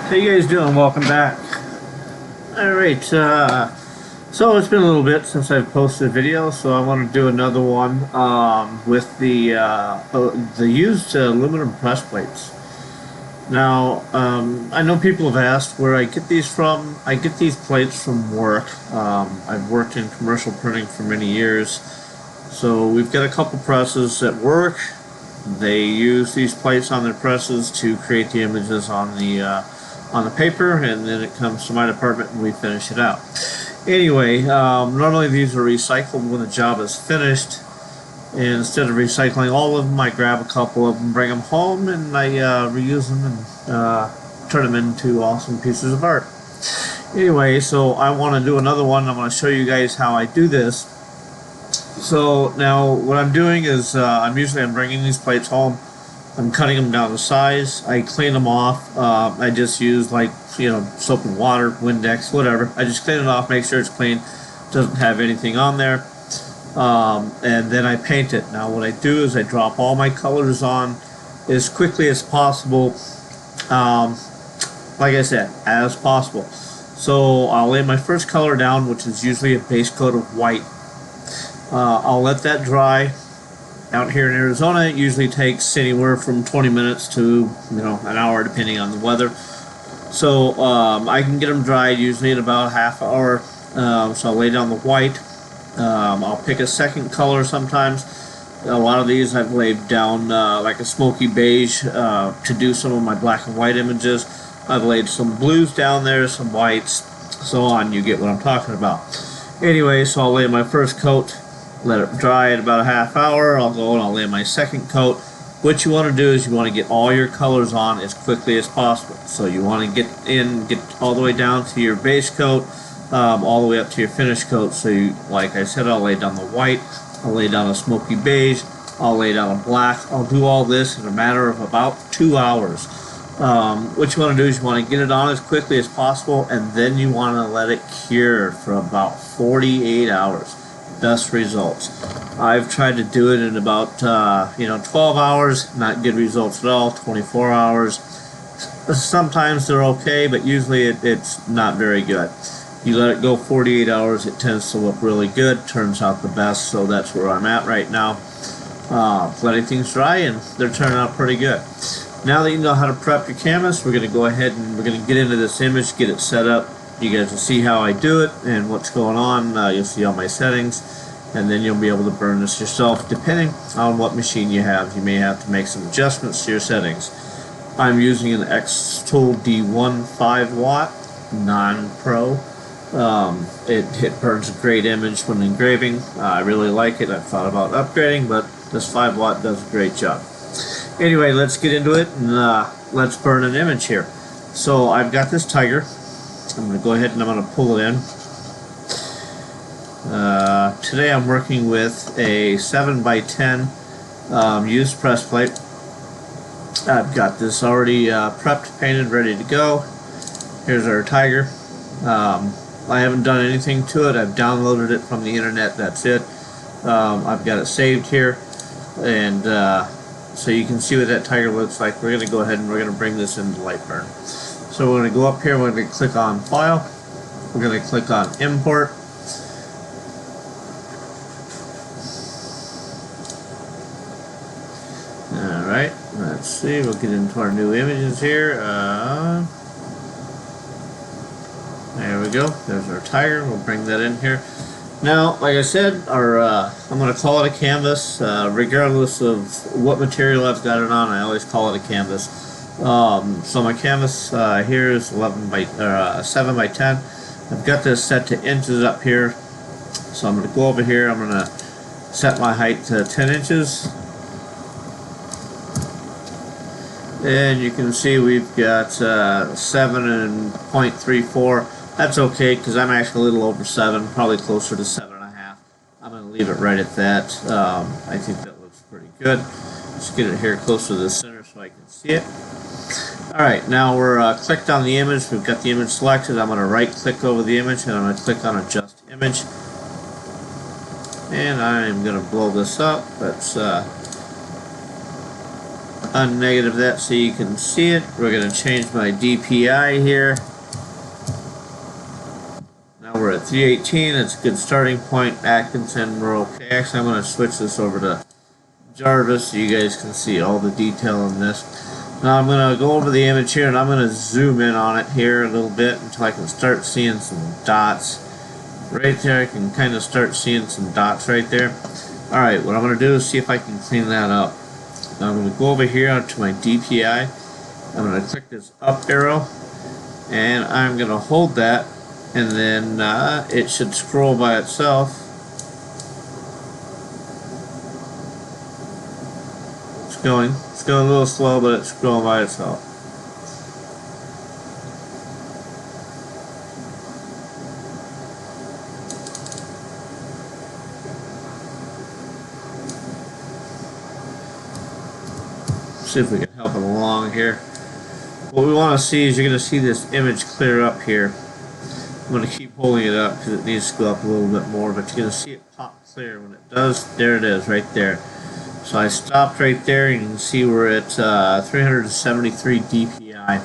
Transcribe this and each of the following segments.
How you guys doing? Welcome back. Alright, so it's been a little bit since I've posted a video, so I want to do another one with the used aluminum press plates. Now, I know people have asked where I get these from. I get these plates from work. I've worked in commercial printing for many years, so we've got a couple presses at work. They use these plates on their presses to create the images on the paper, and then it comes to my department and we finish it out. Anyway, normally these are recycled when the job is finished, and instead of recycling all of them, I grab a couple of them, bring them home, and I reuse them and turn them into awesome pieces of art. Anyway, so I want to do another one. I'm going to show you guys how I do this. So now what I'm doing is I'm bringing these plates home. I'm cutting them down to size. I clean them off. I just use soap and water, Windex, whatever. I just clean it off, make sure it's clean, doesn't have anything on there, and then I paint it. Now what I do is I drop all my colors on as quickly as possible. Like I said, as possible. So I'll lay my first color down, which is usually a base coat of white. I'll let that dry. Out here in Arizona, it usually takes anywhere from 20 minutes to an hour, depending on the weather. So I can get them dried usually in about a half hour. So I'll lay down the white. I'll pick a second color sometimes. A lot of these I've laid down like a smoky beige to do some of my black and white images. I've laid some blues down there, some whites, so on. You get what I'm talking about. Anyway, so I'll lay my first coat. Let it dry at about a half hour. I'll go and I'll lay my second coat. What you want to do is you want to get all your colors on as quickly as possible. So you want to get all the way down to your base coat, all the way up to your finish coat. So like I said, I'll lay down the white, I'll lay down a smoky beige, I'll lay down a black. I'll do all this in a matter of about 2 hours. What you want to do is you want to get it on as quickly as possible, and then you want to let it cure for about 48 hours. Best results. I've tried to do it in about 12 hours, not good results at all. 24 hours, sometimes they're okay, but usually it's not very good. You let it go 48 hours, it tends to look really good, turns out the best. So that's where I'm at right now, letting things dry, and they're turning out pretty good. Now that you know how to prep your canvas, we're going to go ahead and we're going to get into this image, get it set up. You guys will see how I do it and what's going on. You'll see all my settings, and then you'll be able to burn this yourself depending on what machine you have. You may have to make some adjustments to your settings. I'm using an Xtool D1 5-watt non-pro. It burns a great image when engraving. I really like it. I've thought about upgrading, but this 5-watt does a great job. Anyway, let's get into it and let's burn an image here. So I've got this tiger. I'm going to go ahead and I'm going to pull it in. Today I'm working with a 7x10 used press plate. I've got this already prepped, painted, ready to go. Here's our tiger. I haven't done anything to it. I've downloaded it from the internet. That's it. I've got it saved here, and so you can see what that tiger looks like. We're going to go ahead and we're going to bring this into Lightburn. So we're going to go up here, we're going to click on File, we're going to click on Import. Alright, let's see, we'll get into our new images here. There we go, there's our tiger, we'll bring that in here. Now, like I said, I'm going to call it a canvas, regardless of what material I've got it on. I always call it a canvas. So my canvas here is 7x10. I've got this set to inches up here, so I'm going to go over here. I'm going to set my height to 10 inches, and you can see we've got 7.34. That's okay, because I'm actually a little over 7, probably closer to 7.5. I'm going to leave it right at that. I think that looks pretty good. Let's get it here closer to the center so I can see it. Alright, now we're clicked on the image. We've got the image selected. I'm going to right click over the image and I'm going to click on Adjust Image. And I'm going to blow this up. Let's unnegative that so you can see it. We're going to change my DPI here. Now we're at 318. That's a good starting point. Atkinson, we're okay. Actually, I'm going to switch this over to Jarvis so you guys can see all the detail in this. Now I'm going to go over the image here and I'm going to zoom in on it here a little bit until I can start seeing some dots. Right there, I can kind of start seeing some dots right there. Alright, what I'm going to do is see if I can clean that up. Now I'm going to go over here onto my DPI. I'm going to click this up arrow and I'm going to hold that, and then it should scroll by itself. It's going a little slow, but it's scrolling by itself. See if we can help it along here. What we want to see is you're going to see this image clear up here. I'm going to keep holding it up because it needs to go up a little bit more, but you're going to see it pop clear. When it does, there it is right there. So I stopped right there, and you can see we're at 373 DPI.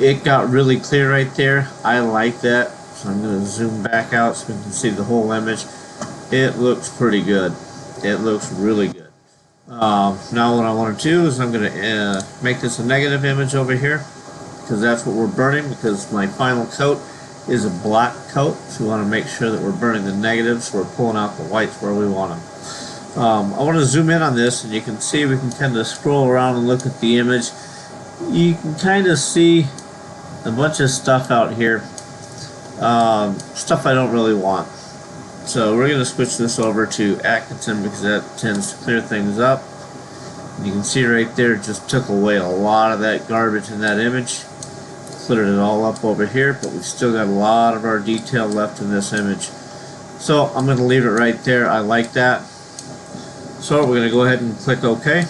It got really clear right there. I like that, so I'm going to zoom back out so we can see the whole image. It looks pretty good. It looks really good. Now what I want to do is I'm going to make this a negative image over here, because that's what we're burning, because my final coat is a black coat, so we want to make sure that we're burning the negatives, so we're pulling out the whites where we want them. I want to zoom in on this, and you can see we can kind of scroll around and look at the image. You can kind of see a bunch of stuff out here, stuff I don't really want. So we're going to switch this over to Atkinson because that tends to clear things up. And you can see right there, it just took away a lot of that garbage in that image. Cleared it all up over here, but we've still got a lot of our detail left in this image. So I'm going to leave it right there. I like that. So we're going to go ahead and click OK.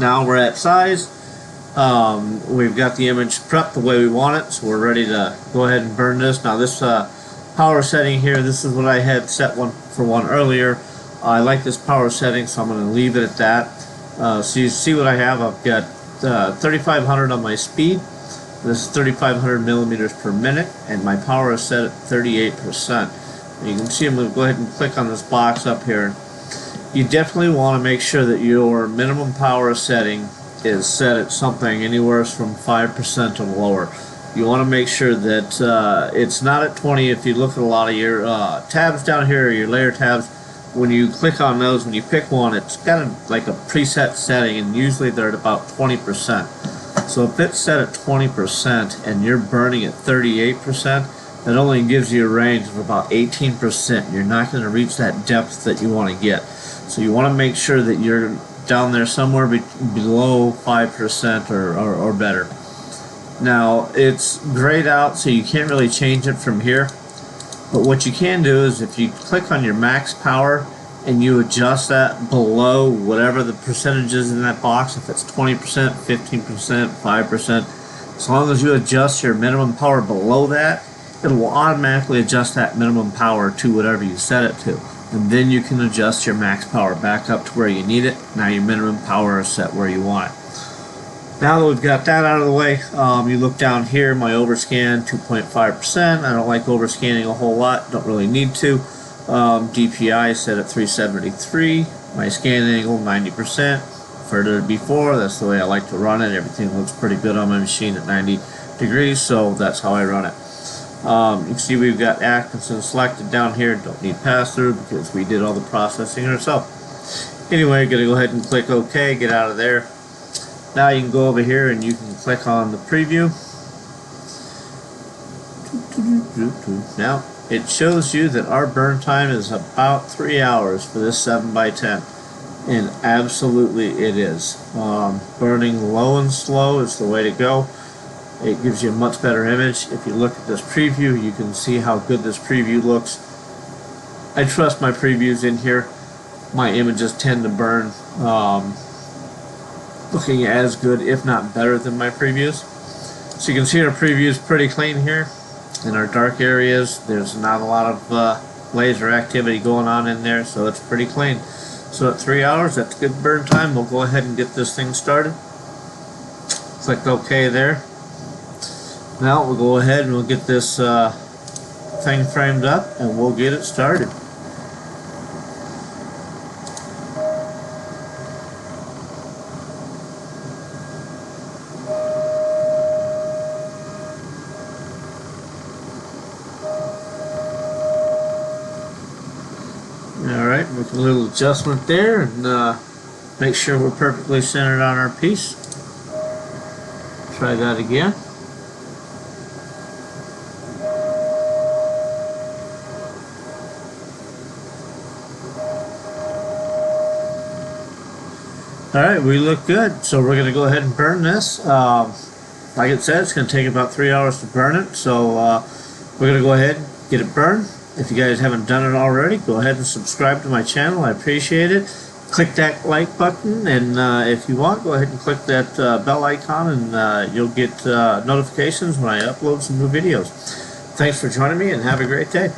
Now we're at size. We've got the image prepped the way we want it, so we're ready to go ahead and burn this. Now this power setting here, this is what I had set for one earlier. I like this power setting, so I'm going to leave it at that. So you see what I have. I've got 3500 on my speed. This is 3500 millimeters per minute, and my power is set at 38%. And you can see I'm going to go ahead and click on this box up here. You definitely want to make sure that your minimum power setting is set at something anywhere from 5% or lower. You want to make sure that it's not at 20. If you look at a lot of your tabs down here, your layer tabs, when you click on those, when you pick one, it's kind of like a preset setting, and usually they're at about 20%. So if it's set at 20% and you're burning at 38%, that only gives you a range of about 18%. You're not going to reach that depth that you want to get. So you want to make sure that you're down there somewhere below 5% or better. Now it's grayed out, so you can't really change it from here, but what you can do is if you click on your max power and you adjust that below whatever the percentage is in that box, if it's 20%, 15%, 5%, as long as you adjust your minimum power below that, it will automatically adjust that minimum power to whatever you set it to, and then you can adjust your max power back up to where you need it. Now your minimum power is set where you want it. Now that we've got that out of the way, you look down here, my overscan 2.5%. I don't like overscanning a whole lot, don't really need to. DPI is set at 373. My scan angle 90%. Further before, that's the way I like to run it. Everything looks pretty good on my machine at 90 degrees, so that's how I run it. You can see we've got Atkinson selected down here. Don't need pass-through because we did all the processing ourselves. Anyway, going to go ahead and click OK, get out of there. Now you can go over here and you can click on the preview. Now it shows you that our burn time is about 3 hours for this 7x10, and absolutely it is. Burning low and slow is the way to go. It gives you a much better image. If you look at this preview, you can see how good this preview looks. I trust my previews in here. My images tend to burn looking as good, if not better, than my previews. So you can see our preview is pretty clean here. In our dark areas, there's not a lot of laser activity going on in there, so it's pretty clean. So at 3 hours, that's good burn time. We'll go ahead and get this thing started. Click OK there. Now we'll go ahead and we'll get this thing framed up and we'll get it started. Alright, make a little adjustment there and make sure we're perfectly centered on our piece. Try that again. Alright, we look good. So we're going to go ahead and burn this. Like it said, it's going to take about 3 hours to burn it. So we're going to go ahead and get it burned. If you guys haven't done it already, go ahead and subscribe to my channel. I appreciate it. Click that like button, and if you want, go ahead and click that bell icon, and you'll get notifications when I upload some new videos. Thanks for joining me, and have a great day.